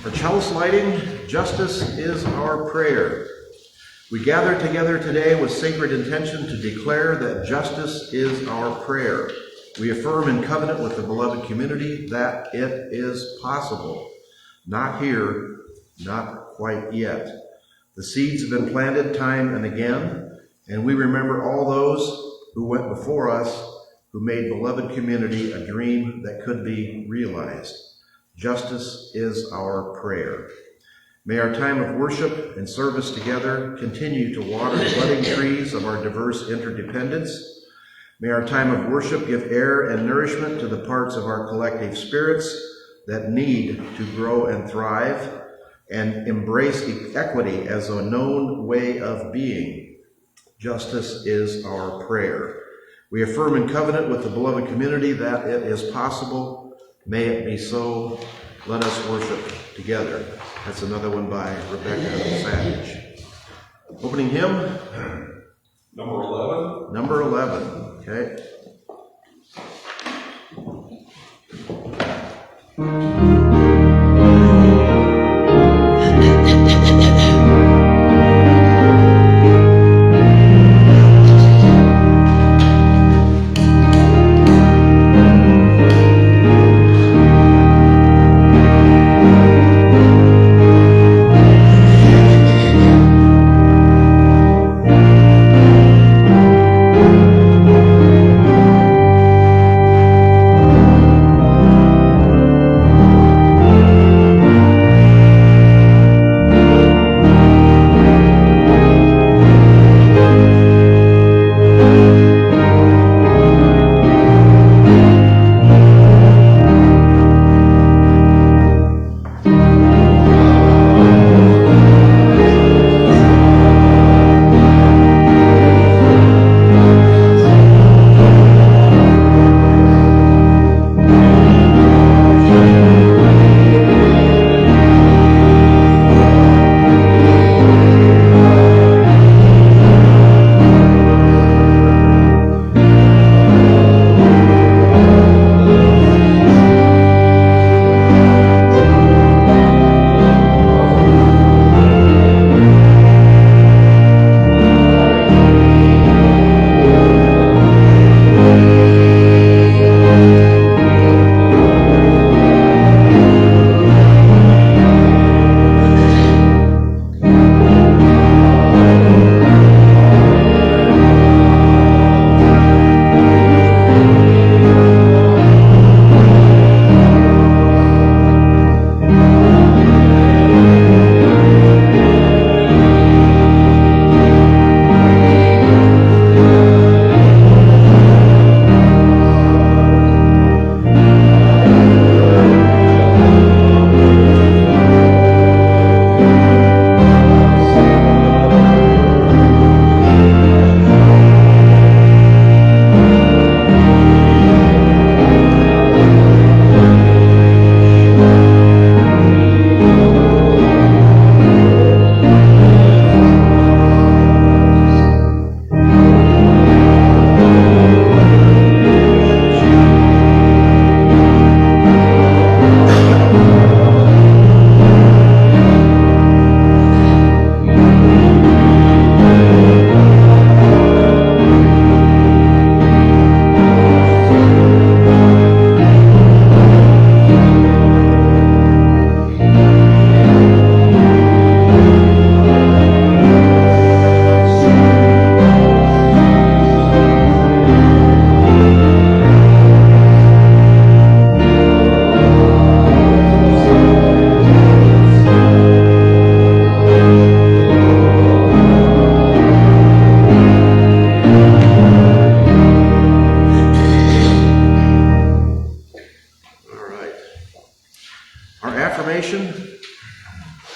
For chalice lighting, justice is our prayer. We gather together today with sacred intention to declare that justice is our prayer. We affirm in covenant with the beloved community that it is possible. Not here, not quite yet. The seeds have been planted time and again, and we remember all those who went before us, who made beloved community a dream that could be realized. Justice is our prayer. May our time of worship and service together continue to water the budding trees of our diverse interdependence. May our time of worship give air and nourishment to the parts of our collective spirits that need to grow and thrive, and embrace equity as a known way of being. Justice is our prayer. We affirm in covenant with the beloved community that it is possible. May it be so. Let us worship together. That's another one by Rebecca Savage. Opening hymn? Number 11. Number 11, okay.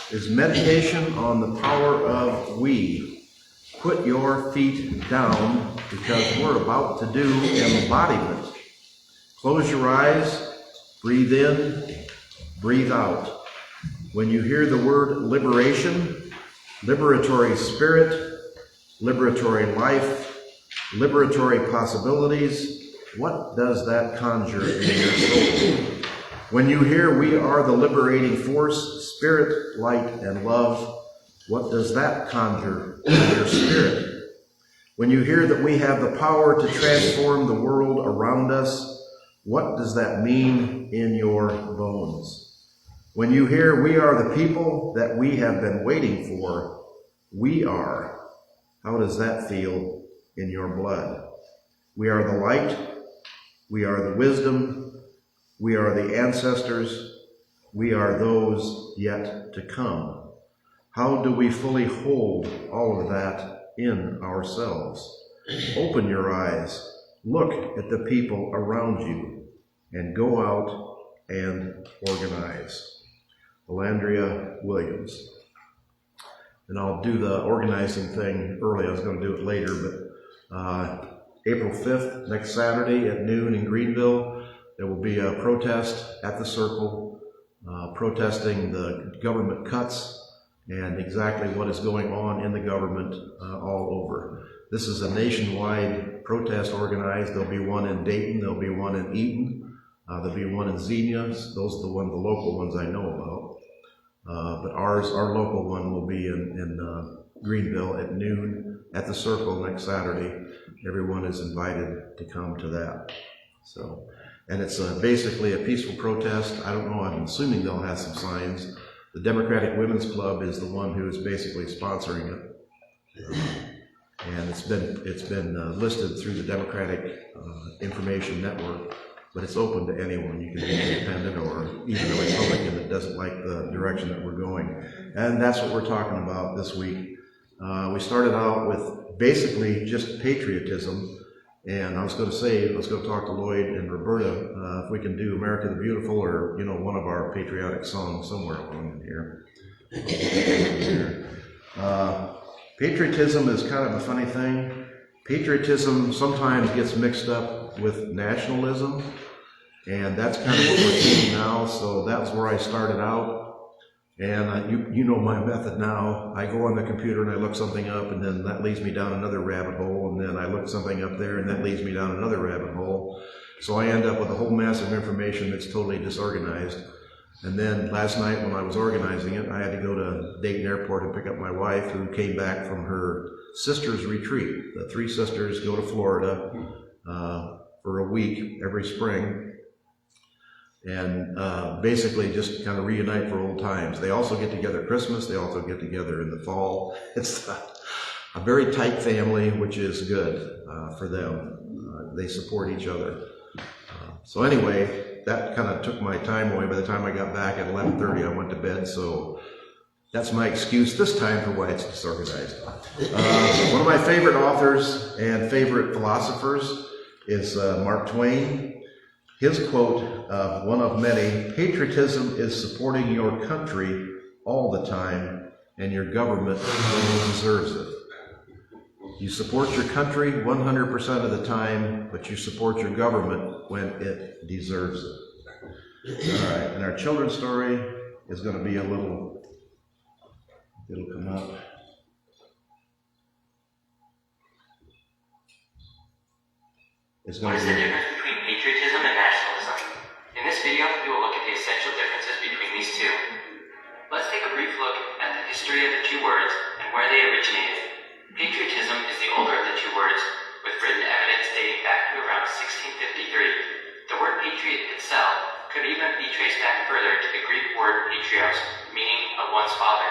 Is meditation on the power of we. Put your feet down because we're about to do embodiment. Close your eyes, breathe in, breathe out. When you hear the word liberation, liberatory spirit, liberatory life, liberatory possibilities, what does that conjure in your soul? When you hear we are the liberating force, spirit, light, and love, what does that conjure in your spirit? When you hear that we have the power to transform the world around us, what does that mean in your bones? When you hear we are the people that we have been waiting for, we are, how does that feel in your blood? We are the light, we are the wisdom, we are the ancestors, we are those yet to come. How do we fully hold all of that in ourselves? Open your eyes, look at the people around you, and go out and organize. Alandria Williams. And I'll do the organizing thing early. I was going to do it later, but April 5th, next Saturday at noon in Greenville, there will be a protest at the Circle, protesting the government cuts and exactly what is going on in the government all over. This is a nationwide protest organized. There'll be one in Dayton, there'll be one in Eaton, there'll be one in Xenia. Those are the local ones I know about. But our local one will be in Greenville at noon at the Circle next Saturday. Everyone is invited to come to that. So, and it's basically a peaceful protest. I don't know, I'm assuming they'll have some signs. The Democratic Women's Club is the one who is basically sponsoring it. And it's been listed through the Democratic Information Network, but it's open to anyone. You can be independent or even a Republican that doesn't like the direction that we're going. And that's what we're talking about this week. We started out with basically just patriotism. And I was going to say, let's go talk to Lloyd and Roberta if we can do America the Beautiful or, one of our patriotic songs somewhere along in here. Patriotism is kind of a funny thing. Patriotism sometimes gets mixed up with nationalism, and that's kind of what we're seeing now. So that's where I started out. And you know my method now. I go on the computer and I look something up, and then that leads me down another rabbit hole, and then I look something up there, and that leads me down another rabbit hole. So I end up with a whole mass of information that's totally disorganized. And then last night when I was organizing it, I had to go to Dayton Airport and pick up my wife, who came back from her sister's retreat. The three sisters go to Florida for a week every spring. And basically just kind of reunite for old times. They also get together Christmas. They also get together in the fall. It's a very tight family, which is good for them. They support each other. So anyway, that kind of took my time away. By the time I got back at 11:30, I went to bed. So that's my excuse this time for why it's disorganized. One of my favorite authors and favorite philosophers is Mark Twain. His quote, one of many, patriotism is supporting your country all the time and your government when it deserves it. You support your country 100% of the time, but you support your government when it deserves it. All right, and our children's story is going to be it'll come up. What is the difference between patriotism and nationalism? In this video, we will look at the essential differences between these two. Let's take a brief look at the history of the two words and where they originated. Patriotism is the older of the two words, with written evidence dating back to around 1653. The word patriot itself could even be traced back further to the Greek word patrios, meaning of one's father.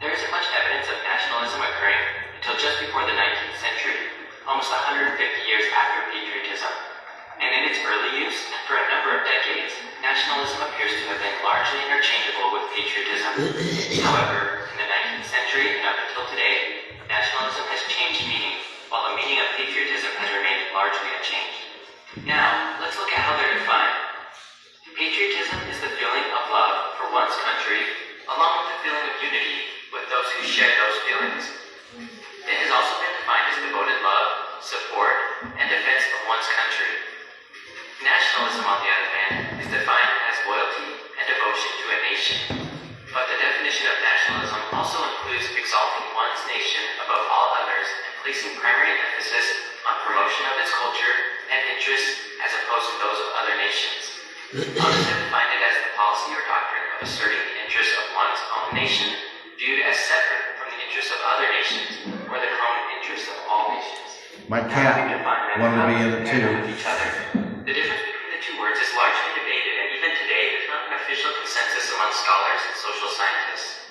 There isn't much evidence of nationalism occurring until just before the 19th century, almost 150 years after patriotism. And in its early use, for a number of decades, nationalism appears to have been largely interchangeable with patriotism. However, in the 19th century and up until today, nationalism has changed meaning, while the meaning of patriotism has remained largely unchanged. Now, let's look at how they're defined. Patriotism is the feeling of love for one's country, along with the feeling of unity with those who share those feelings. It has also been defined as devoted love, support, and defense of one's country. Nationalism, on the other hand, is defined as loyalty and devotion to a nation. But the definition of nationalism also includes exalting one's nation above all others and placing primary emphasis on promotion of its culture and interests as opposed to those of other nations. Others have defined it as the policy or doctrine of asserting the interests of one's own nation, viewed as separate from the interests of other nations, or the common interests of all nations. My cat wanted to be in it too. With each other. The difference between the two words is largely debated, and even today there's not an official consensus among scholars and social scientists.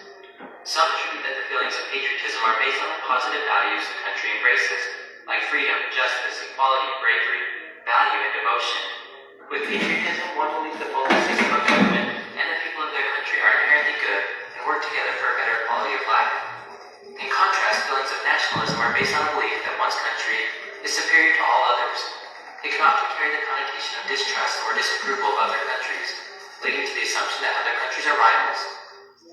Some attribute that the feelings of patriotism are based on the positive values the country embraces, like freedom, justice, equality, bravery, value, and devotion. With patriotism, one believes the policies of a government and the people of their country are inherently good and work together for a better quality of life. In contrast, feelings of nationalism are based on a belief that one's country is superior to all others. They can often carry the connotation of distrust or disapproval of other countries, leading to the assumption that other countries are rivals.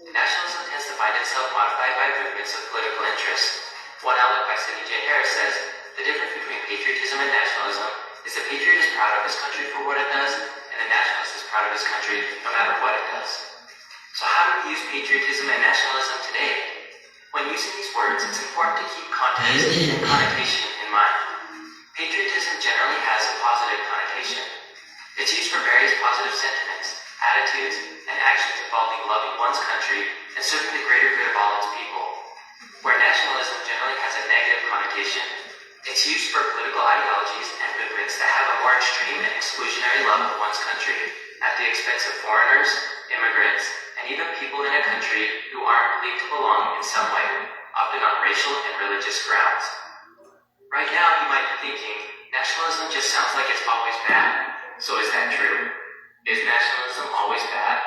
Nationalism tends to find itself modified by movements of political interest. One outlook by Sidney J. Harris says, the difference between patriotism and nationalism is the patriot is proud of his country for what it does, and the nationalist is proud of his country no matter what it does. So how do we use patriotism and nationalism today? When using these words, it's important to keep context and connotation in mind. Patriotism generally has a positive connotation. It's used for various positive sentiments, attitudes, and actions involving loving one's country and serving the greater good of all its people. Where nationalism generally has a negative connotation, it's used for political ideologies and movements that have a more extreme and exclusionary love of one's country, at the expense of foreigners, immigrants, and even people in a country who aren't believed to belong in some way, often on racial and religious grounds. Right now, you might be thinking, nationalism just sounds like it's always bad. So is that true? Is nationalism always bad?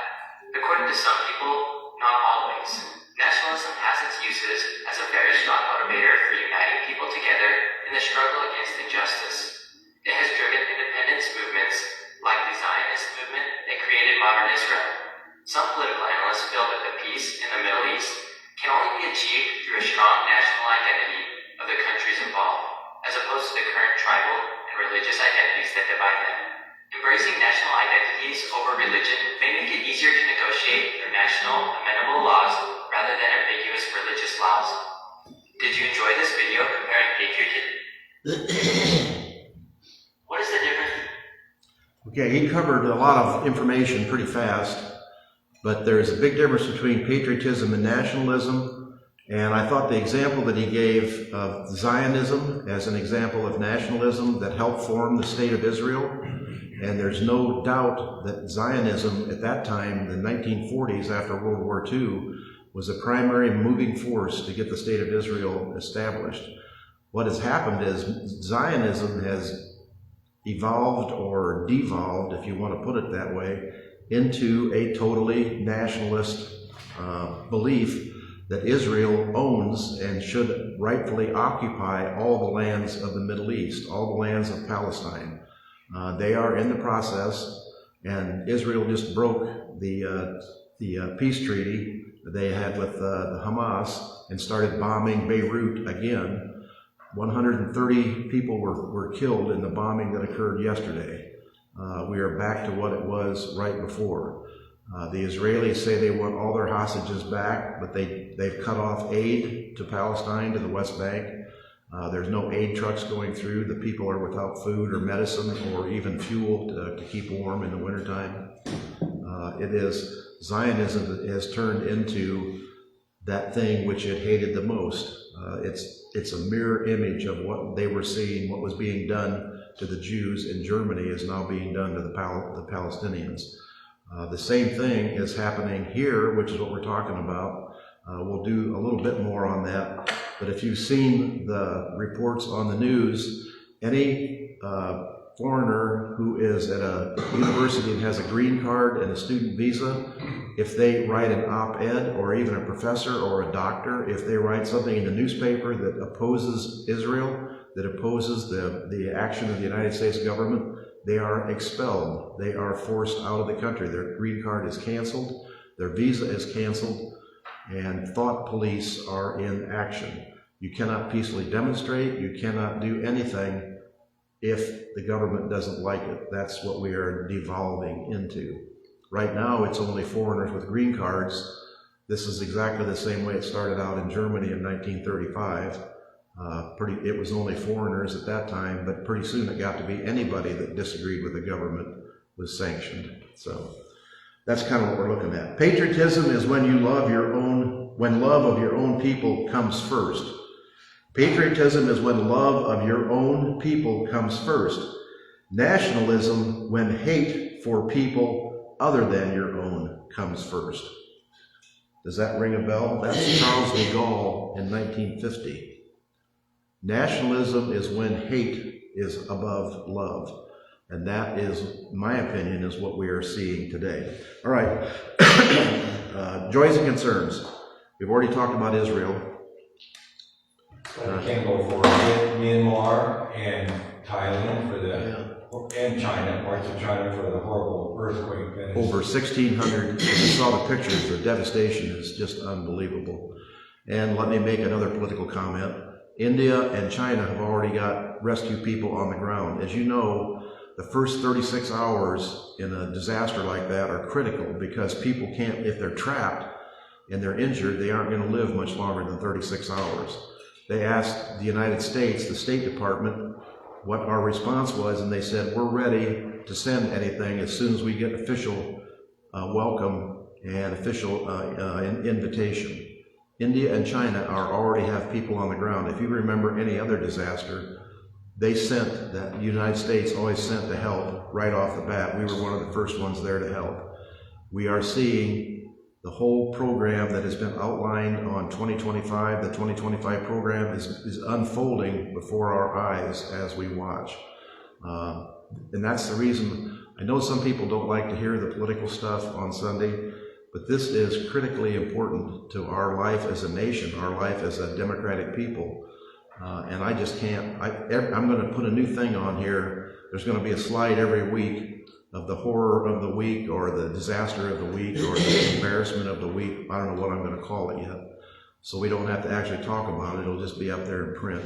According to some people, not always. Nationalism has its uses as a very strong motivator for uniting people together in the struggle against injustice. It has driven independence movements like the Zionist movement that created modern Israel. Some political analysts feel that the peace in the Middle East can only be achieved through a strong national identity of the countries involved, as opposed to the current tribal and religious identities that divide them. Embracing national identities over religion may make it easier to negotiate through national, amenable laws rather than ambiguous religious laws. Did you enjoy this video comparing patriotism? What is the difference? Okay, he covered a lot of information pretty fast, but there's a big difference between patriotism and nationalism. And I thought the example that he gave of Zionism as an example of nationalism that helped form the state of Israel, and there's no doubt that Zionism at that time, the 1940s after World War II, was a primary moving force to get the state of Israel established. What has happened is Zionism has evolved or devolved, if you want to put it that way, into a totally nationalist belief that Israel owns and should rightfully occupy all the lands of the Middle East, all the lands of Palestine. They are in the process, and Israel just broke the peace treaty they had with the Hamas and started bombing Beirut again. 130 people were killed in the bombing that occurred yesterday. We are back to what it was right before. The Israelis say they want all their hostages back, but they've cut off aid to Palestine, to the West Bank. There's no aid trucks going through. The people are without food or medicine or even fuel to keep warm in the wintertime. Zionism that has turned into that thing which it hated the most. It's a mirror image of what they were seeing, what was being done to the Jews in Germany is now being done to the Palestinians. The same thing is happening here, which is what we're talking about. We'll do a little bit more on that. But if you've seen the reports on the news, any foreigner who is at a university and has a green card and a student visa, if they write an op-ed, or even a professor or a doctor, if they write something in the newspaper that opposes Israel, that opposes the action of the United States government, they are expelled. They are forced out of the country. Their green card is canceled, their visa is canceled, and thought police are in action. You cannot peacefully demonstrate, you cannot do anything if the government doesn't like it. That's what we are devolving into. Right now, it's only foreigners with green cards. This is exactly the same way it started out in Germany in 1935. It was only foreigners at that time, but pretty soon it got to be anybody that disagreed with the government was sanctioned. So that's kind of what we're looking at. Patriotism is when you love your own, when love of your own people comes first. Patriotism is when love of your own people comes first. Nationalism, when hate for people other than your own comes first. Does that ring a bell? That's Charles de Gaulle in 1950. Nationalism is when hate is above love. And that is, my opinion, is what we are seeing today. All right. Joys and concerns. We've already talked about Israel. I can't go for Myanmar and Thailand for and China, parts of China for the horrible earthquake. That is Over 1,600. If you saw the pictures, the devastation is just unbelievable. And let me make another political comment. India and China have already got rescue people on the ground. As you know, the first 36 hours in a disaster like that are critical because people can't, if they're trapped and they're injured, they aren't going to live much longer than 36 hours. They asked the United States, the State Department, what our response was, and they said, we're ready to send anything as soon as we get official welcome and official invitation. India and China already have people on the ground. If you remember any other disaster, they sent, that the United States always sent to help right off the bat. We were one of the first ones there to help. We are seeing the whole program that has been outlined on 2025, the 2025 program is unfolding before our eyes as we watch. And that's the reason, I know some people don't like to hear the political stuff on Sunday, but this is critically important to our life as a nation, our life as a democratic people. And I just can't, I'm going to put a new thing on here. There's going to be a slide every week of the horror of the week or the disaster of the week or the embarrassment of the week. I don't know what I'm going to call it yet. So we don't have to actually talk about it. It'll just be up there in print.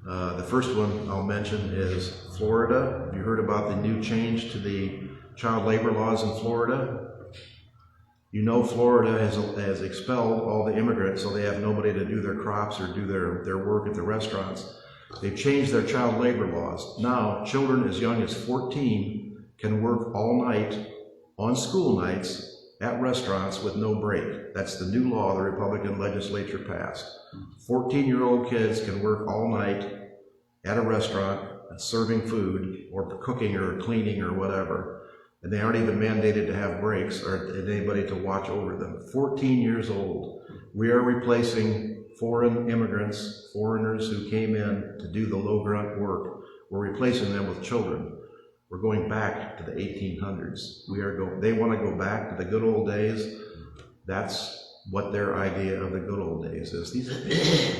The first one I'll mention is Florida. Have you heard about the new change to the child labor laws in Florida? You know Florida has expelled all the immigrants, so they have nobody to do their crops or do their work at the restaurants. They've changed their child labor laws. Now, children as young as 14 can work all night on school nights at restaurants with no break. That's the new law the Republican legislature passed. 14-year-old kids can work all night at a restaurant serving food or cooking or cleaning or whatever. And they aren't even mandated to have breaks or anybody to watch over them. 14 years old. We are replacing foreign immigrants, foreigners who came in to do the low grunt work. We're replacing them with children. We're going back to the 1800s. They want to go back to the good old days. That's what their idea of the good old days is.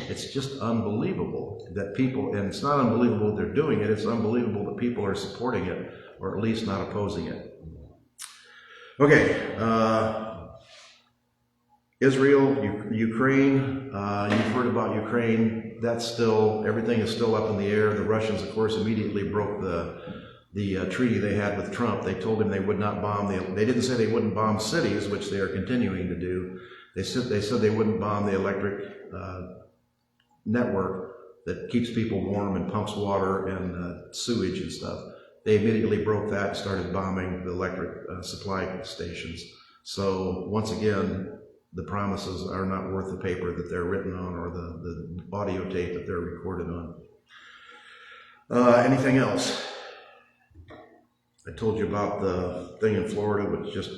It's just unbelievable that people, and it's not unbelievable they're doing it, it's unbelievable that people are supporting it, or at least not opposing it. Okay, Israel, Ukraine, you've heard about Ukraine. That's still, everything is still up in the air. The Russians, of course, immediately broke the treaty they had with Trump. They told him they would not bomb they didn't say they wouldn't bomb cities, which they are continuing to do. They said they wouldn't bomb the electric network that keeps people warm and pumps water and sewage and stuff. They immediately broke that and started bombing the electric supply stations. So once again, the promises are not worth the paper that they're written on or the audio tape that they're recorded on. Anything else? I told you about the thing in Florida, which just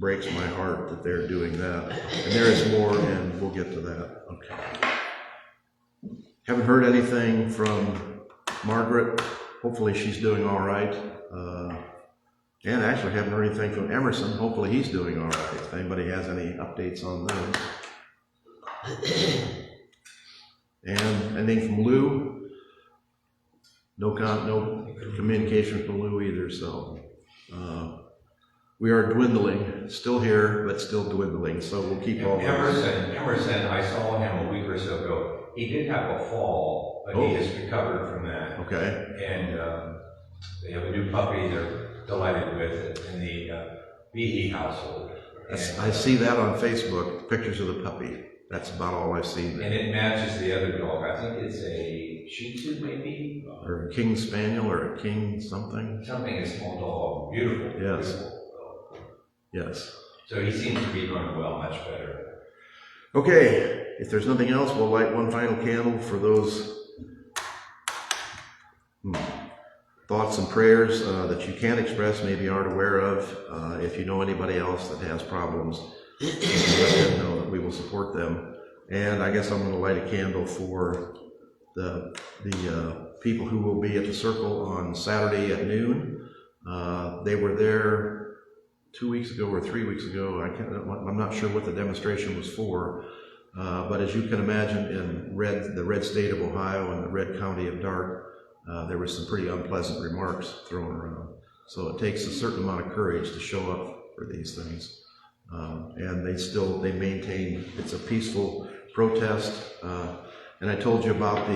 breaks my heart that they're doing that. And there is more, and we'll get to that. Okay. Haven't heard anything from Margaret. Hopefully she's doing all right. And actually haven't heard anything from Emerson. Hopefully he's doing all right. If anybody has any updates on them. And anything from Lou? No communication from Lou either, so we are dwindling, still here, but still dwindling, so we'll keep all Emerson, I saw him a week or so ago. He did have a fall, but he has recovered from that. Okay. And they have a new puppy they're delighted with in the Behe household. I see that on Facebook, pictures of the puppy. That's about all I've seen. And it matches the other dog. I think it's a Shih Tzu maybe? Or a King Spaniel or a King something. Something, a small dog, beautiful. Yes. Beautiful. Yes. So he seems to be going well, much better. Okay, if there's nothing else, we'll light one final candle for those thoughts and prayers that you can express, maybe aren't aware of. If you know anybody else that has problems, let them know that we will support them. And I guess I'm going to light a candle for the people who will be at the circle on Saturday at noon. They were there 2 weeks ago or 3 weeks ago. I'm not sure what the demonstration was for, but as you can imagine, in the red state of Ohio and the red county of Dart, there were some pretty unpleasant remarks thrown around. So it takes a certain amount of courage to show up for these things. And they maintain it's a peaceful protest. And I told you about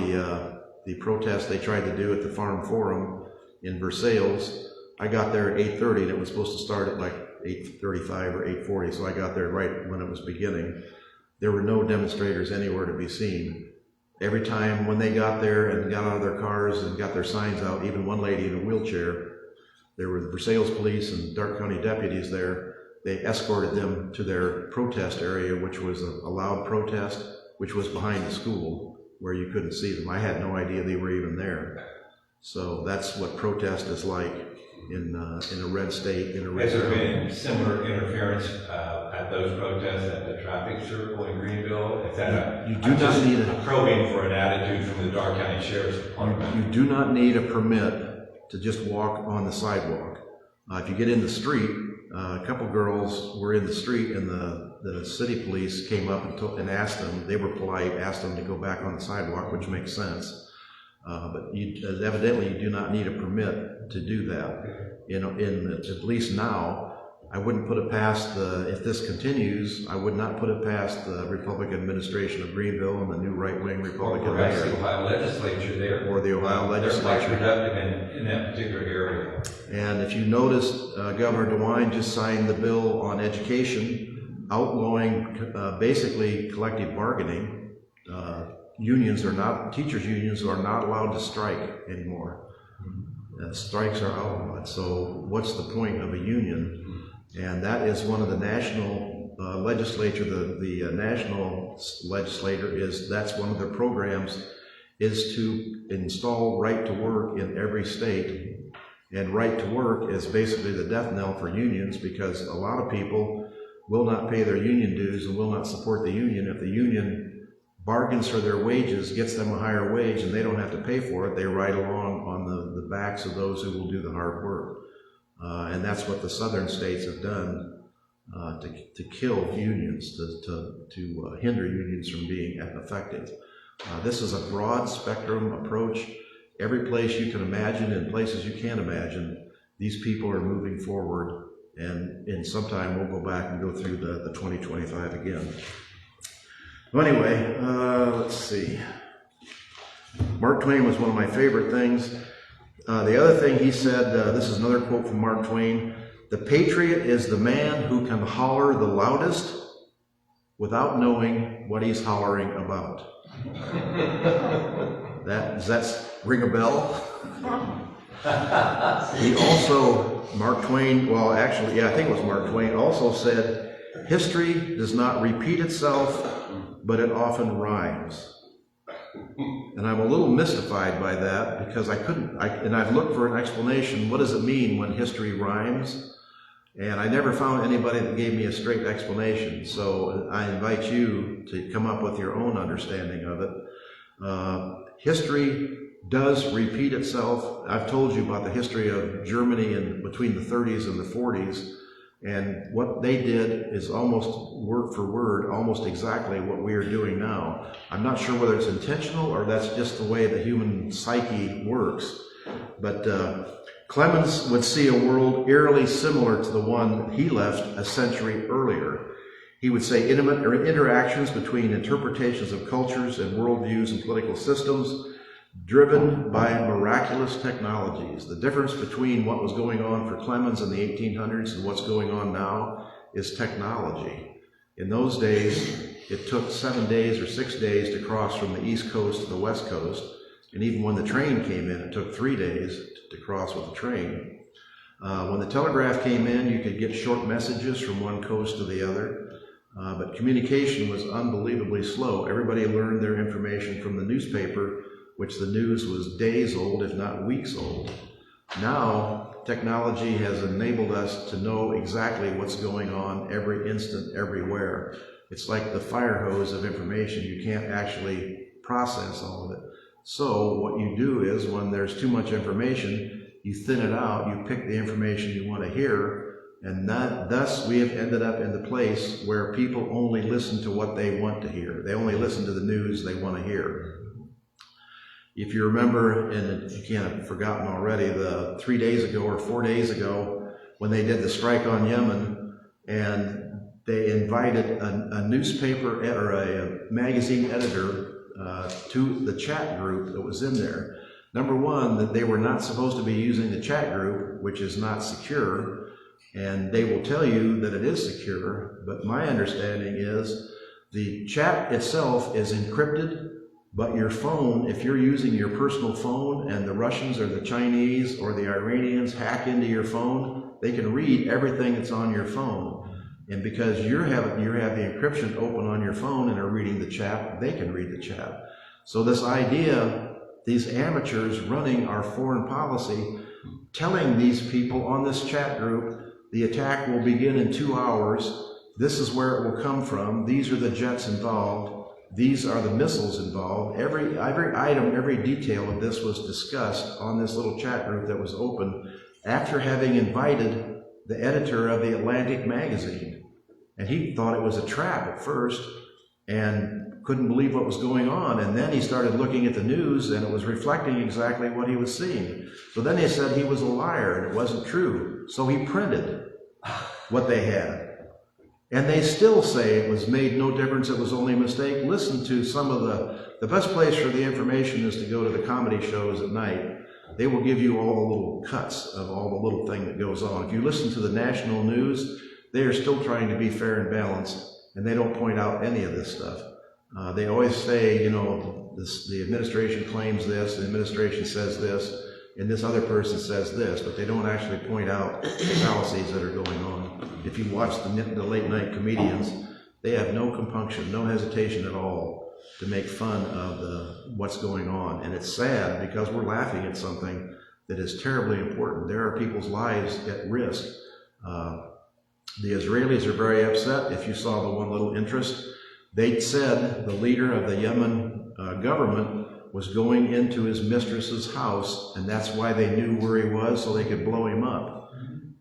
the protest they tried to do at the Farm Forum in Versailles. I got there at 8:30 and it was supposed to start at like 8:35 or 8:40, so I got there right when it was beginning. There were no demonstrators anywhere to be seen. Every time when they got there and got out of their cars and got their signs out, even one lady in a wheelchair, there were the Versailles police and Dart County deputies there. They escorted them to their protest area, which was a loud protest, which was behind the school where you couldn't see them. I had no idea they were even there. So that's what protest is like in a red state, in a red Has there zone. been similar interference at those protests at the traffic circle in Greenville? Is that You do not need a probing for an attitude from the Dart County Sheriff's Department? You do not need a permit to just walk on the sidewalk. If you get in the street, a couple girls were in the street and the city police came up and asked them, they were polite, asked them to go back on the sidewalk, which makes sense. But evidently you do not need a permit to do that. At least now, I wouldn't put it past if this continues, I would not put it past the Republican administration of Greenville and the new right-wing Republican Or perhaps mayor. the Ohio legislature there. Or the Ohio legislature. They're quite productive in that particular area. And if you noticed, Governor DeWine just signed the bill on education, outlawing basically collective bargaining. Teachers' unions are not allowed to strike anymore. Strikes are outlawed. So what's the point of a union? And that is one of the national legislature, the national legislator that's one of their programs is to install right to work in every state. And right to work is basically the death knell for unions, because a lot of people will not pay their union dues and will not support the union. If the union bargains for their wages, gets them a higher wage, and they don't have to pay for it, they ride along on the backs of those who will do the hard work. And that's what the southern states have done to kill unions, to hinder unions from being effective. This is a broad spectrum approach. Every place you can imagine and places you can't imagine, these people are moving forward, and in some time we'll go back and go through the 2025 again. Well, anyway, let's see. Mark Twain was one of my favorite things. The other thing he said, this is another quote from Mark Twain: "The patriot is the man who can holler the loudest without knowing what he's hollering about." Does that ring a bell? He also, Mark Twain, well, actually, yeah, I think it was Mark Twain, also said, "History does not repeat itself, but it often rhymes." And I'm a little mystified by that, because I've looked for an explanation. What does it mean when history rhymes? And I never found anybody that gave me a straight explanation. So I invite you to come up with your own understanding of it. History does repeat itself. I've told you about the history of Germany between the 30s and the 40s. And what they did is almost word for word, almost exactly what we are doing now. I'm not sure whether it's intentional or that's just the way the human psyche works. But Clemens would see a world eerily similar to the one he left a century earlier. He would say intimate interactions between interpretations of cultures and worldviews and political systems driven by miraculous technologies. The difference between what was going on for Clemens in the 1800s and what's going on now is technology. In those days, it took 7 days or 6 days to cross from the East Coast to the West Coast. And even when the train came in, it took 3 days to cross with the train. When the telegraph came in, you could get short messages from one coast to the other, but communication was unbelievably slow. Everybody learned their information from the newspaper, which the news was days old, if not weeks old. Now, technology has enabled us to know exactly what's going on every instant, everywhere. It's like the fire hose of information. You can't actually process all of it. So what you do is, when there's too much information, you thin it out, you pick the information you want to hear, and thus we have ended up in the place where people only listen to what they want to hear. They only listen to the news they want to hear. If you remember, and if you can't have forgotten already, the 3 days ago or 4 days ago, when they did the strike on Yemen, and they invited a newspaper or a magazine editor to the chat group that was in there. Number one, that they were not supposed to be using the chat group, which is not secure, and they will tell you that it is secure, but my understanding is the chat itself is encrypted, but your phone, if you're using your personal phone and the Russians or the Chinese or the Iranians hack into your phone, they can read everything that's on your phone. And because you have the encryption open on your phone and are reading the chat, they can read the chat. So this idea, these amateurs running our foreign policy, telling these people on this chat group, the attack will begin in 2 hours, this is where it will come from, these are the jets involved, these are the missiles involved. Every item, every detail of this was discussed on this little chat group that was open after having invited the editor of the Atlantic magazine. And he thought it was a trap at first and couldn't believe what was going on. And then he started looking at the news, and it was reflecting exactly what he was seeing. So then they said he was a liar and it wasn't true. So he printed what they had. And they still say it was made no difference, it was only a mistake. Listen to some of the best place for the information is to go to the comedy shows at night. They will give you all the little cuts of all the little thing that goes on. If you listen to the national news, they are still trying to be fair and balanced, and they don't point out any of this stuff. They always say, you know, the administration claims this, the administration says this, and this other person says this, but they don't actually point out the fallacies that are going on. If you watch the late night comedians, they have no compunction, no hesitation at all to make fun of what's going on. And it's sad because we're laughing at something that is terribly important. There are people's lives at risk. The Israelis are very upset. If you saw the one little interest, they said the leader of the Yemen government was going into his mistress's house, and that's why they knew where he was, so they could blow him up.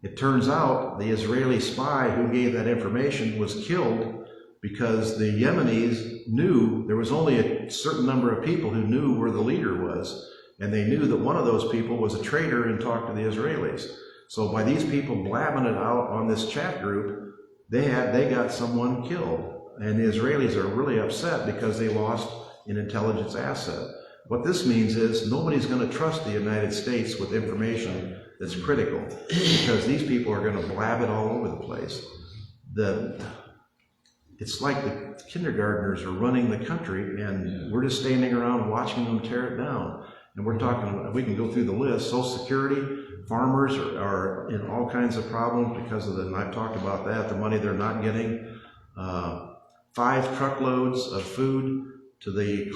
It turns out the Israeli spy who gave that information was killed because the Yemenis knew there was only a certain number of people who knew where the leader was, and they knew that one of those people was a traitor and talked to the Israelis. So by these people blabbing it out on this chat group, they got someone killed, and the Israelis are really upset because they lost an intelligence asset. What this means is nobody's going to trust the United States with information that's critical, because these people are going to blab it all over the place. It's like the kindergartners are running the country, and we're just standing around watching them tear it down. And we're talking, we can go through the list. Social Security, farmers are in all kinds of problems because of and I've talked about that, the money they're not getting. 5 truckloads of food to the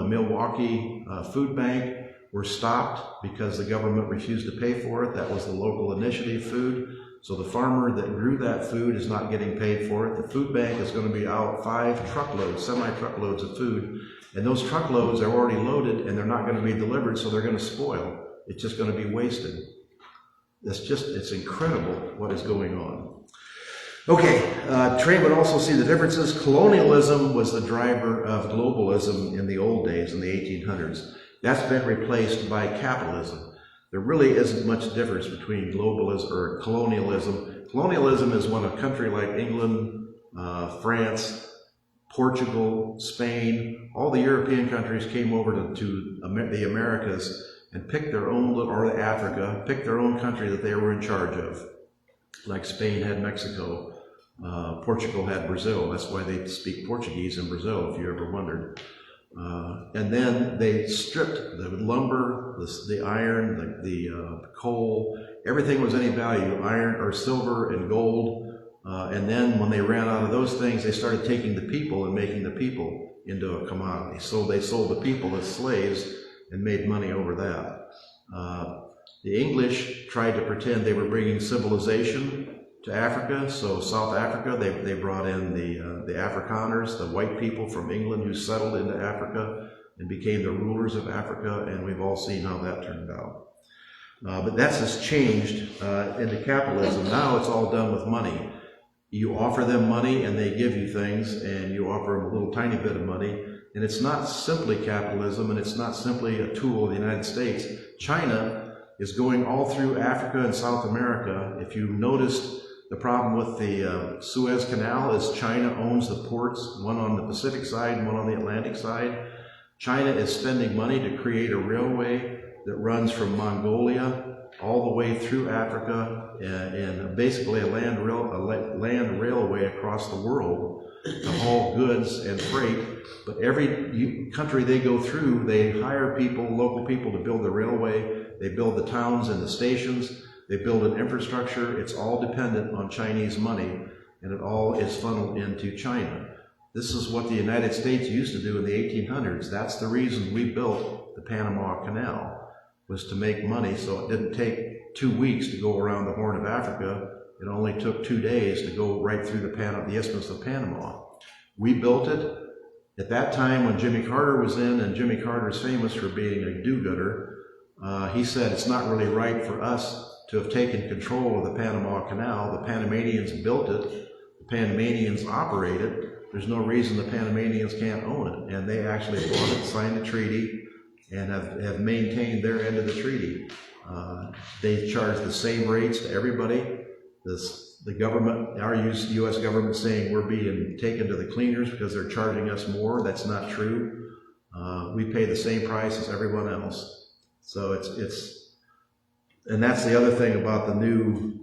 Milwaukee food bank were stopped because the government refused to pay for it. That was the local initiative food. So the farmer that grew that food is not getting paid for it. The food bank is going to be out 5 truckloads, semi-truckloads of food. And those truckloads are already loaded and they're not going to be delivered, so they're going to spoil. It's just going to be wasted. It's incredible what is going on. Okay, Trey would also see the differences. Colonialism was the driver of globalism in the old days, in the 1800s. That's been replaced by capitalism. There really isn't much difference between globalism or colonialism. Colonialism is when a country like England, France, Portugal, Spain, all the European countries came over to the Americas and picked their own, or Africa, picked their own country that they were in charge of. Like Spain had Mexico, Portugal had Brazil. That's why they speak Portuguese in Brazil, if you ever wondered. And then they stripped the lumber, the iron, the coal, everything was any value, iron or silver and gold. And then when they ran out of those things, they started taking the people and making the people into a commodity. So they sold the people as slaves and made money over that. The English tried to pretend they were bringing civilization to Africa. So South Africa, they brought in the Afrikaners, the white people from England who settled into Africa and became the rulers of Africa, and we've all seen how that turned out. But that's just changed into capitalism. Now it's all done with money. You offer them money and they give you things, and you offer them a little tiny bit of money. And it's not simply capitalism, and it's not simply a tool of the United States. China is going all through Africa and South America. If you noticed, the problem with the Suez Canal is China owns the ports, one on the Pacific side and one on the Atlantic side. China is spending money to create a railway that runs from Mongolia all the way through Africa, and basically a land railway across the world to haul goods and freight. But every country they go through, they hire people, local people, to build the railway. They build the towns and the stations. They build an infrastructure. It's all dependent on Chinese money, and it all is funneled into China. This is what the United States used to do in the 1800s. That's the reason we built the Panama Canal, was to make money, so it didn't take 2 weeks to go around the Horn of Africa. It only took 2 days to go right through the Isthmus of Panama. We built it. At that time, when Jimmy Carter was in, and Jimmy Carter's famous for being a do-gooder, he said it's not really right for us to have taken control of the Panama Canal. The Panamanians built it. The Panamanians operate it. There's no reason the Panamanians can't own it. And they actually bought it, signed a treaty, and have maintained their end of the treaty. They charge the same rates to everybody. The government, our U.S. government, saying we're being taken to the cleaners because they're charging us more. That's not true. We pay the same price as everyone else. So and that's the other thing about the new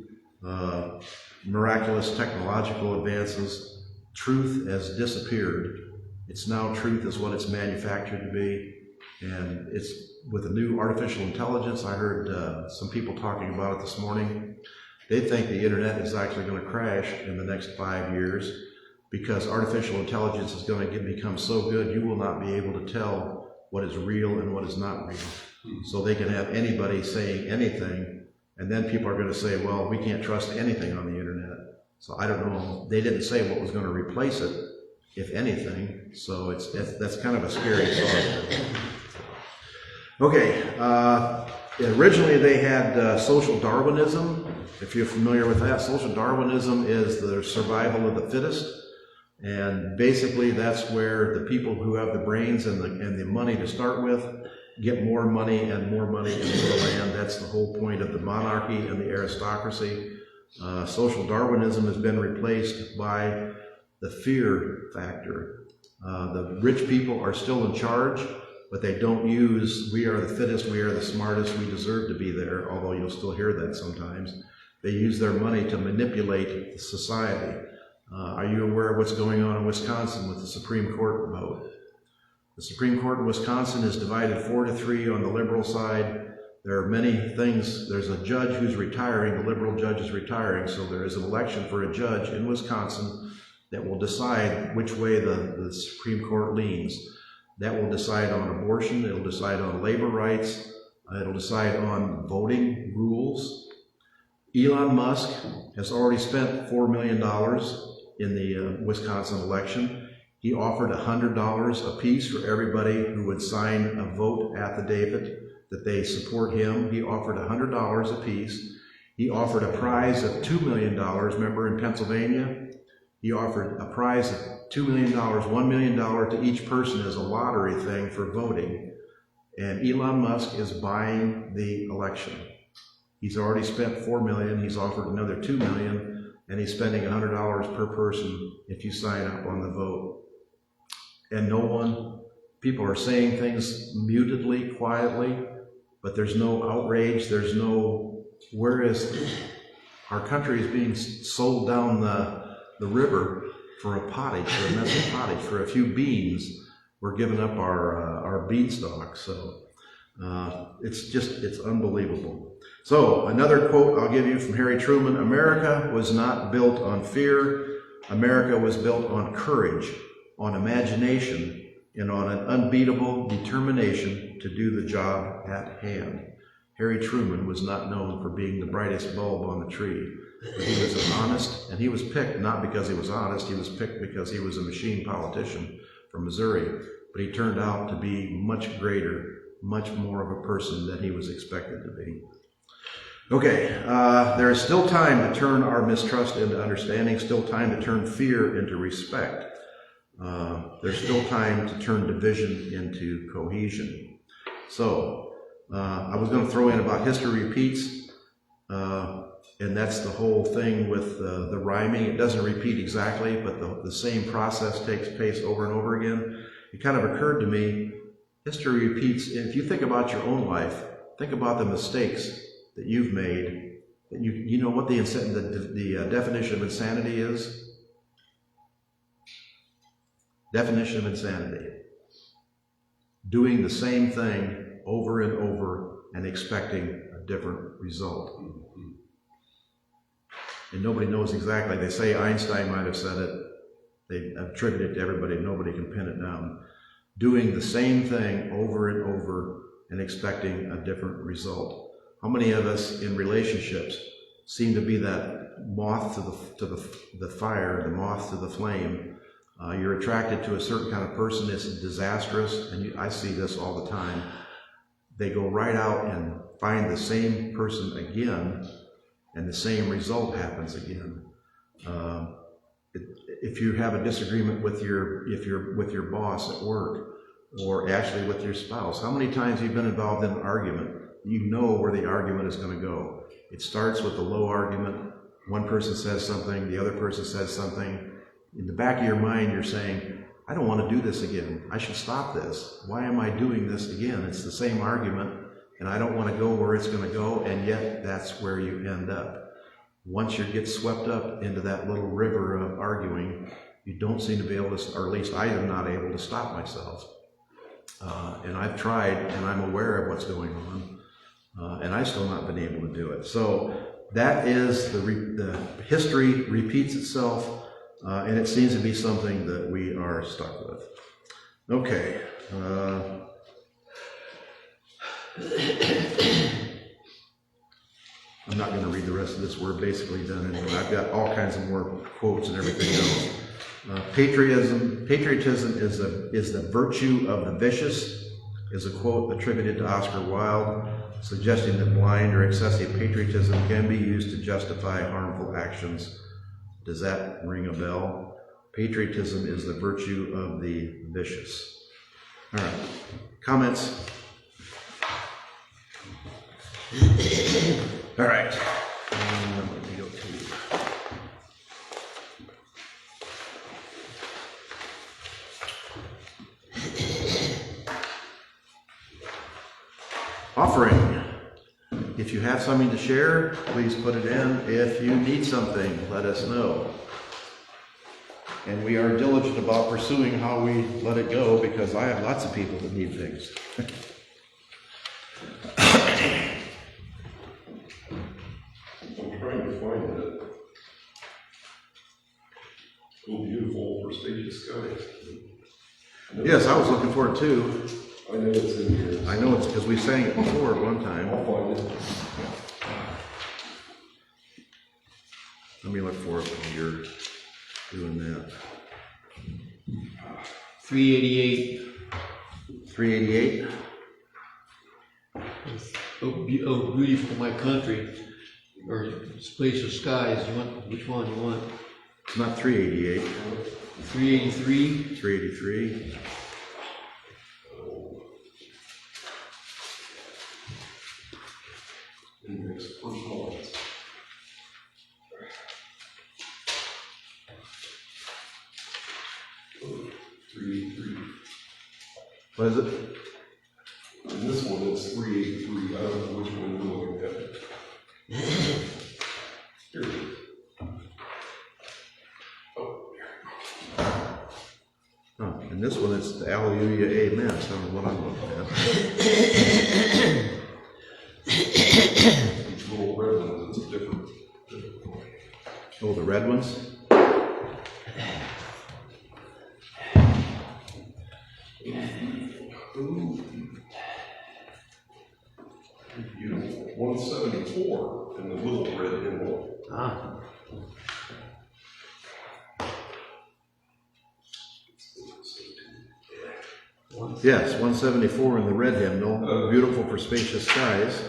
miraculous technological advances. Truth has disappeared. It's now truth is what it's manufactured to be. And it's with the new artificial intelligence. I heard some people talking about it this morning. They think the internet is actually going to crash in the next 5 years because artificial intelligence is going to become so good you will not be able to tell what is real and what is not real. So they can have anybody saying anything, and then people are going to say, well, we can't trust anything on the internet. So I don't know. They didn't say what was going to replace it, if anything. So that's kind of a scary thought. Okay, originally they had social Darwinism. If you're familiar with that, social Darwinism is the survival of the fittest. And basically that's where the people who have the brains and the money to start with get more money and more money and more land. That's the whole point of the monarchy and the aristocracy. Social Darwinism has been replaced by the fear factor. The rich people are still in charge, but they don't use, we are the fittest, we are the smartest, we deserve to be there, although you'll still hear that sometimes. They use their money to manipulate the society. Are you aware of what's going on in Wisconsin with the Supreme Court vote? The Supreme Court in Wisconsin is divided 4-3 on the liberal side. There are many things. There's a judge who's retiring. The liberal judge is retiring, so there is an election for a judge in Wisconsin that will decide which way the Supreme Court leans. That will decide on abortion. It'll decide on labor rights. It'll decide on voting rules. Elon Musk has already spent $4 million in the Wisconsin election. He offered $100 a piece for everybody who would sign a vote affidavit that they support him. He offered $100 a piece. He offered a prize of $2 million. Remember in Pennsylvania? He offered a prize of $2 million, $1 million to each person as a lottery thing for voting. And Elon Musk is buying the election. He's already spent $4 million. He's offered another $2 million, and he's spending $100 per person if you sign up on the vote. And no one, people are saying things mutedly, quietly, but there's no outrage. There's no, whereas our country is being sold down the river for a pottage, for a mess of pottage, for a few beans. we're giving up our beanstalk. So it's unbelievable. So another quote I'll give you from Harry Truman: America was not built on fear. America was built on courage, on imagination, and on an unbeatable determination to do the job at hand. Harry Truman was not known for being the brightest bulb on the tree, but he was an honest, and he was picked not because he was honest, he was picked because he was a machine politician from Missouri, but he turned out to be much greater, much more of a person than he was expected to be. Okay, there is still time to turn our mistrust into understanding, still time to turn fear into respect. There's still time to turn division into cohesion. So, I was going to throw in about history repeats, and that's the whole thing with the rhyming. It doesn't repeat exactly, but the same process takes place over and over again. It kind of occurred to me, history repeats. If you think about your own life, think about the mistakes that you've made. That you know what the definition of insanity is? Definition of insanity: doing the same thing over and over and expecting a different result. And nobody knows exactly. They say Einstein might have said it. They attribute it to everybody. Nobody can pin it down. Doing the same thing over and over and expecting a different result. How many of us in relationships seem to be that moth to the fire, the moth to the flame? You're attracted to a certain kind of person. It's disastrous, and I see this all the time. They go right out and find the same person again, and the same result happens again. If you have a disagreement with your boss at work, or actually with your spouse, how many times have you been involved in an argument? You know where the argument is going to go. It starts with a low argument. One person says something, the other person says something. In the back of your mind, you're saying, I don't want to do this again. I should stop this. Why am I doing this again? It's the same argument, and I don't want to go where it's going to go, and yet that's where you end up. Once you get swept up into that little river of arguing, you don't seem to be able to, or at least I am not able to stop myself. And I've tried, and I'm aware of what's going on, and I've still not been able to do it. So that is the history repeats itself. And it seems to be something that we are stuck with. Okay. I'm not going to read the rest of this. We're basically done anyway. I've got all kinds of more quotes and everything else. Patriotism is the virtue of the vicious, is a quote attributed to Oscar Wilde, suggesting that blind or excessive patriotism can be used to justify harmful actions. Does that ring a bell? Patriotism is the virtue of the vicious. All right. Comments? All right. Let me go to offering. If you have something to share, please put it in. If you need something, let us know. And we are diligent about pursuing how we let it go, because I have lots of people that need things. I'm trying to find it. Oh, beautiful for spacious skies. Yes, I was looking for it too. I know it's in here. I know it's because we sang it before at one time. I'll find it. Let me look for it while you're doing that. 388. 388? Oh, beautiful my country, or spacious skies. You want, which one you want? It's not 388. 383. 383. Index first columns. Oh, 383. What is it? And this one is 383. I don't know which one we're looking at. Here it is. Oh, Oh, and And this one is the Alleluia Amen. That's what I'm looking at. These little red ones, it's a different. Oh, the red ones? Ooh. Beautiful. 174 in the little red envelope. Ah. Yes, 174 in the red hymnal. Beautiful for spacious skies.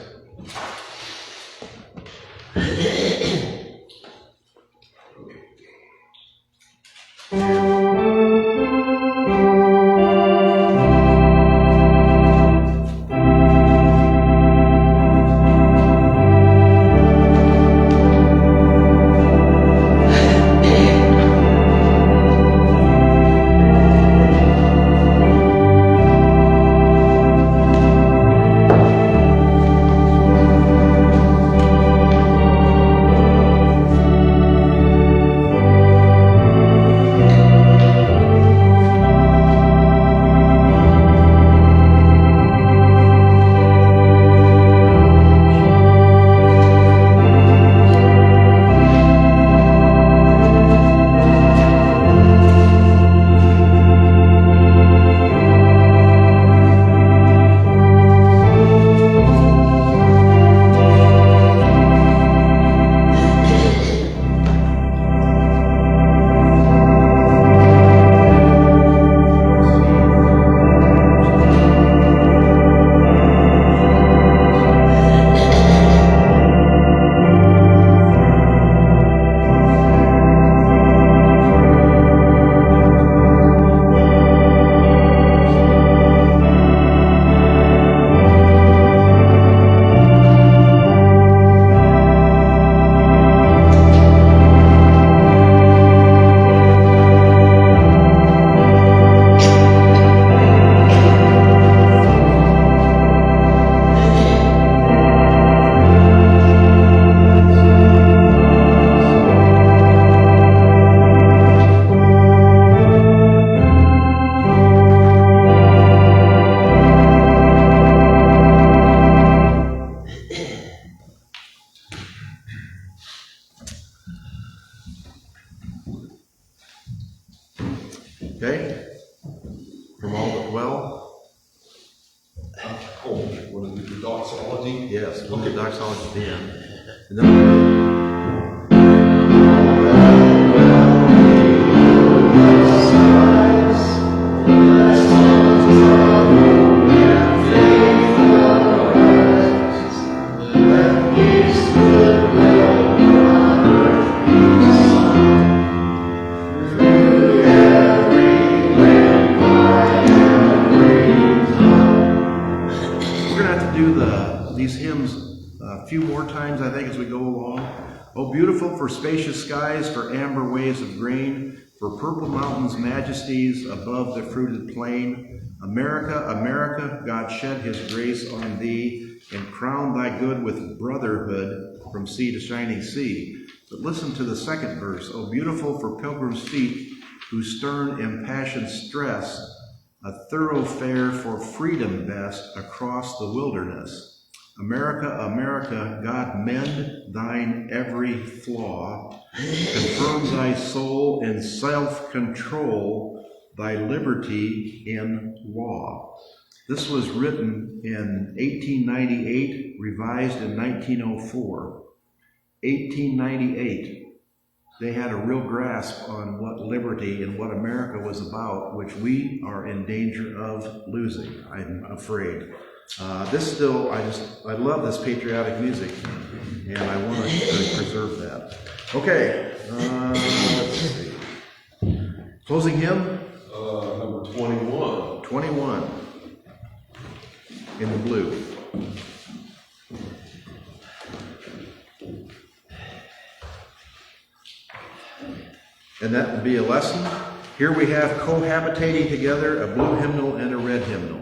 Okay? From all but well? Oh, what is it, the doxology? Yes, we'll Okay. get doxology at the end. And then we're going to have to do these hymns a few more times, I think, as we go along. Oh, beautiful for spacious skies, for amber waves of grain, for purple mountains' majesties above the fruited plain. America, America, God shed his grace on thee and crowned thy good with brotherhood from sea to shining sea. But listen to the second verse. Oh, beautiful for pilgrims' feet whose stern impassioned stress, a thoroughfare for freedom best across the wilderness. America, America, God mend thine every flaw, confirm thy soul in self-control, thy liberty in law. This was written in 1898, revised in 1904. 1898. They had a real grasp on what liberty and what America was about, which we are in danger of losing, I'm afraid. I love this patriotic music, and I want to preserve that. Okay, let's see. Closing hymn? Number 21. 21 in the blue. And that would be a lesson. Here we have cohabitating together a blue hymnal and a red hymnal.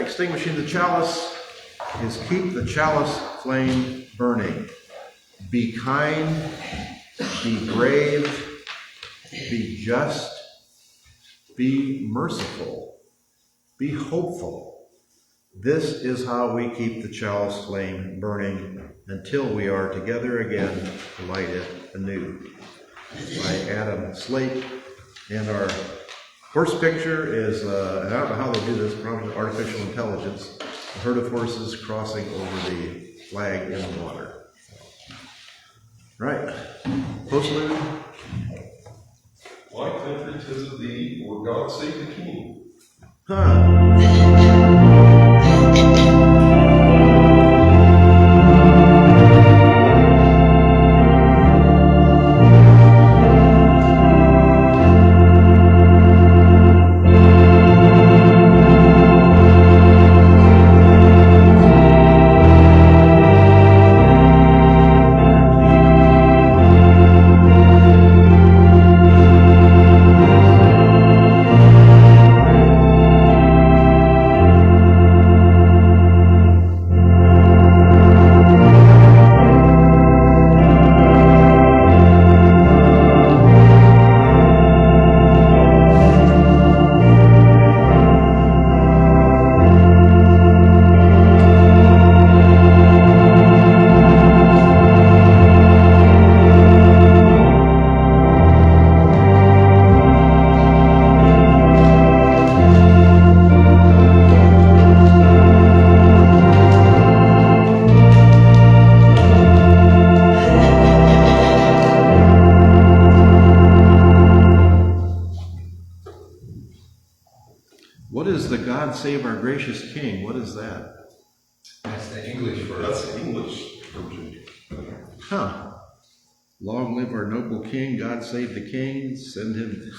extinguishing the chalice is keep the chalice flame burning. Be kind, be brave, be just, be merciful, be hopeful. This is how we keep the chalice flame burning until we are together again to light it anew. By Adam Slate. And our horse picture is, I don't know how they do this, probably artificial intelligence, a herd of horses crossing over the flag in the water. Right. Postlude. Why country 'tis of thee, or God save the king? What is the God save our gracious King? What is that? That's the English version. That's the English version. Huh. Long live our noble King. God save the King. Send him.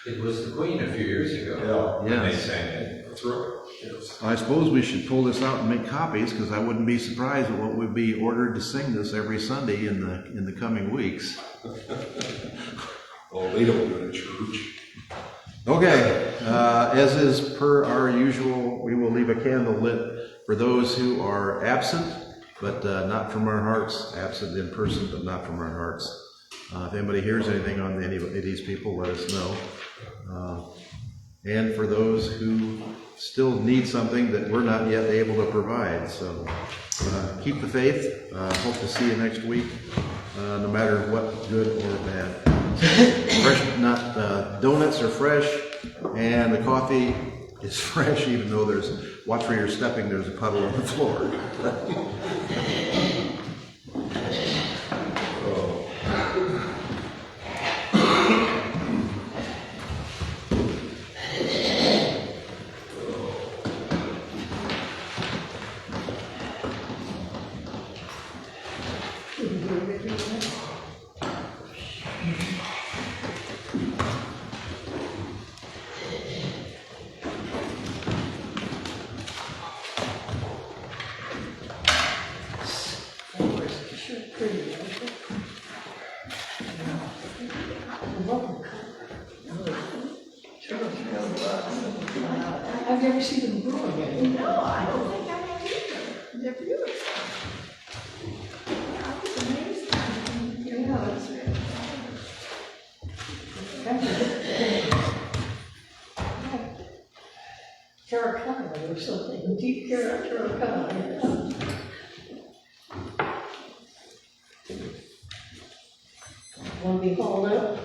It was the Queen a few years ago. Yeah. When they Yes. sang it. That's right. Yes. I suppose we should pull this out and make copies, because I wouldn't be surprised at what would be ordered to sing this every Sunday in the coming weeks. Well, they don't go to church. Okay, as is per our usual, we will leave a candle lit for those who are absent, but not from our hearts, absent in person, but not from our hearts. If anybody hears anything on any of these people, let us know. And for those who still need something that we're not yet able to provide. So keep the faith. Hope to see you next week, no matter what, good or bad. Fresh, not donuts are fresh, and the coffee is fresh, even though watch where you're stepping, there's a puddle on the floor. I've never seen them grow again. No, I don't think I have either. They're beautiful. Yeah, I was amazed. Yeah, that's right. Terracotta or something, deep terracotta. Want to be hauled up?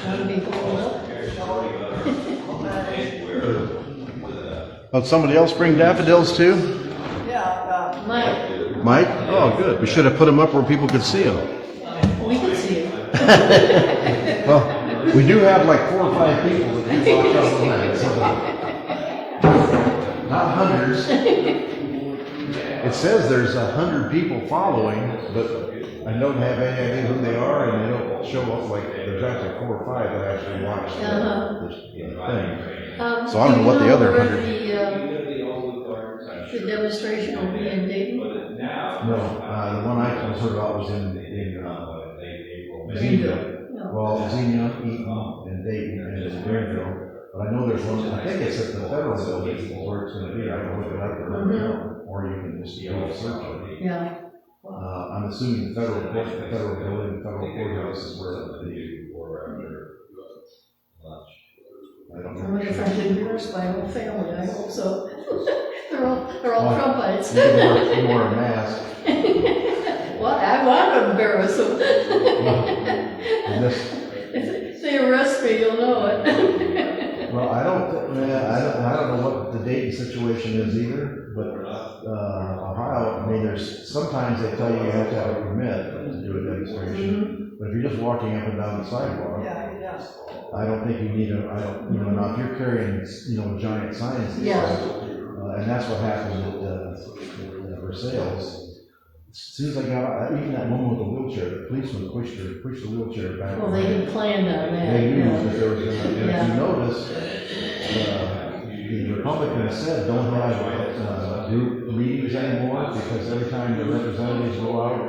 Want to be hauled up? Oh, somebody else bring daffodils too? Yeah, Mike. Mike? Oh, good. We should have put them up where people could see them. We can see it. Well, we do have like 4 or 5 people that do walk out the line, so not hundreds. It says there's 100 people following, but I don't have any idea who they are, and they don't show up like there's actually 4 or 5 that actually watch the thing. So I don't know what the other 100. The demonstration will be in Dayton? No, the one I heard about was in Xenia. No. Well, Xenia, Eaton, and Dayton, and in Greenville. But I know there's one, I think it's at the federal building where it's gonna be, I can look it up or look it up, or you can just do a search on it. Yeah. I'm assuming the federal building, the federal courthouse is where it'll be. I don't I know. wonder if I've been embarrassed by my whole family, I hope so. They're all Trumpites. You wore a mask. Well, I want to embarrass them. And this, If they arrest me, you'll know it. well, I don't know what the dating situation is either, but, Ohio, I mean, there's, sometimes they tell you have to have a permit to do a demonstration, but if you're just walking up and down the sidewalk, Yeah. I don't think you need now if you're carrying, giant signs and Yeah. stuff, and that's what happened at Versailles. As soon as I got out, even that woman with the wheelchair, the policeman pushed the wheelchair back. Well, they had planned on that. They knew Yeah. that there was gonna, and if you notice, the Republicans said don't have, group meetings anymore, because every time the representatives go out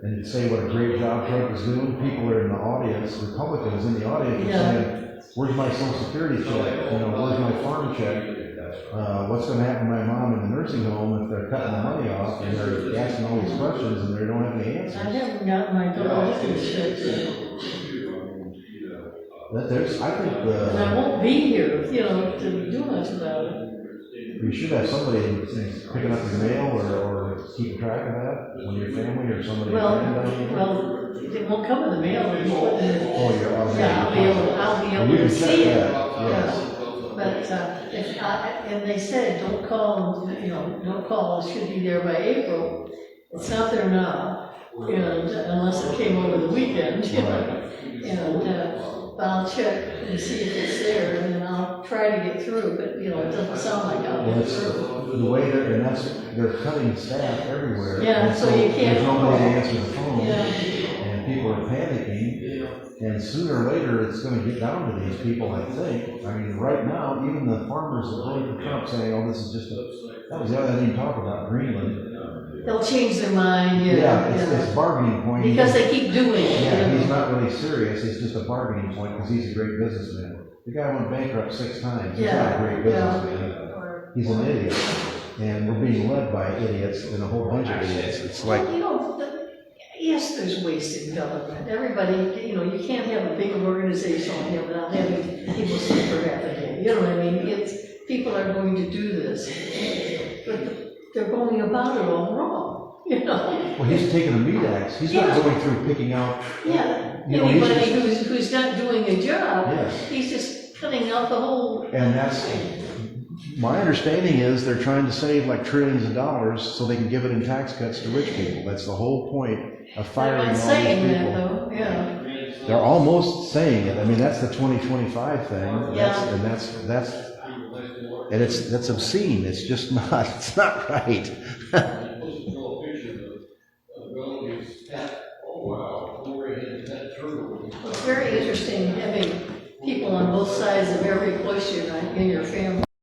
and say what a great job Trump is doing, people are in the audience, Republicans in the audience are Yeah. saying, where's my social security check, where's my farm check? What's gonna happen to my mom in the nursing home if they're cutting the money off and they're asking all these questions and they don't have any I answers? haven't gotten my donations yet. I think, And I won't be here, to do much about it. you should have somebody who's picking up your mail or keeping track of that when your family or somebody. Well, it won't come in the mail. It'll be put in the- Oh, you're on. Yeah, I'll be able You to can see check it. that, yes. But, and they said, don't call, don't call, it should be there by April. It's not there now, unless it came over the weekend, And, but I'll check and see if it's there, and then I'll try to get through, but, it doesn't sound like I'll Well, get it's through. the way they're cutting staff everywhere. Yeah, and so you can't There's nobody to call. answer the phone. Yeah. And people are panicking. And sooner or later, it's gonna get down to these people, I think. I mean, right now, even the farmers that voted for Trump saying, oh, this is just that was the other thing I didn't talk about, Greenland. They'll change their mind, It's bargaining point. Because they keep doing it. Yeah, he's not really serious, it's just a bargaining point, because he's a great businessman. The guy went bankrupt 6 times, he's not a great businessman. He's an idiot, and we're being led by idiots and a whole bunch of idiots. It's like, Yes, there's waste in government. Everybody, you can't have a big organization without having people sit for half a day. You know what I mean? People are going to do this, but they're going about it all wrong, well, he's taking a meat axe, he's not going through picking out, Yeah, You know, he's anybody just- who's not doing a job, Yes. he's just cutting out the whole. and that's, my understanding is they're trying to save like trillions of dollars so they can give it in tax cuts to rich people. That's the whole point of firing all I'm these not saying that people. though, yeah. They're almost saying it. I mean, that's the 2025 thing. Yeah. And that's obscene. It's just not, it's not right. It's very interesting having people on both sides of every question in your family.